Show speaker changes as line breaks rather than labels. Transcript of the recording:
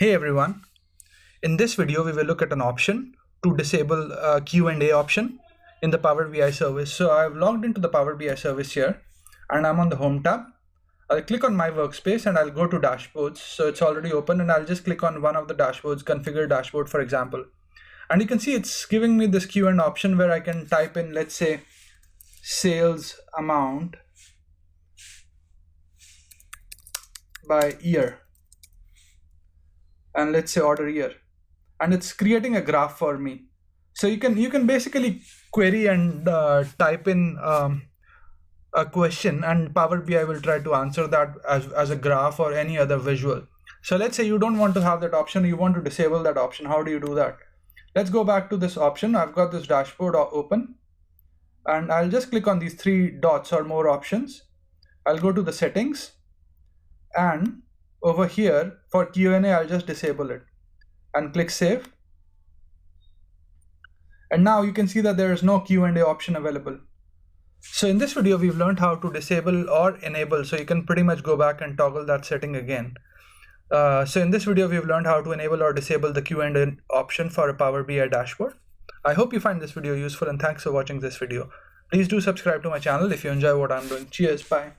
Hey everyone, in this video we will look at an option to disable a Q&A option in the Power BI service. So I've logged into the Power BI service here and I'm on the Home tab. I'll click on my workspace and I'll go to dashboards. So it's already open and I'll just click on one of the dashboards, configure dashboard for example. And you can see it's giving me this Q&A option where I can type in, let's say, sales amount by year. And let's say order year, and it's creating a graph for me. So you can basically query and type in a question, and Power BI will try to answer that as a graph or any other visual. So let's say you don't want to have that option, you want to disable that option. How do you do that? Let's go back to this option. I've got this dashboard open and I'll just click on these three dots or more options. I'll go to the settings, and over here for Q&A I'll just disable it and click save. And now you can see that there is no Q&A option available. So in this video we've learned how to disable or enable, so you can pretty much go back and toggle that setting again. So in this video we've learned how to enable or disable the Q&A option for a Power BI dashboard. I hope you find this video useful and thanks for watching this video. Please do subscribe to my channel if you enjoy what I'm doing. Cheers, bye.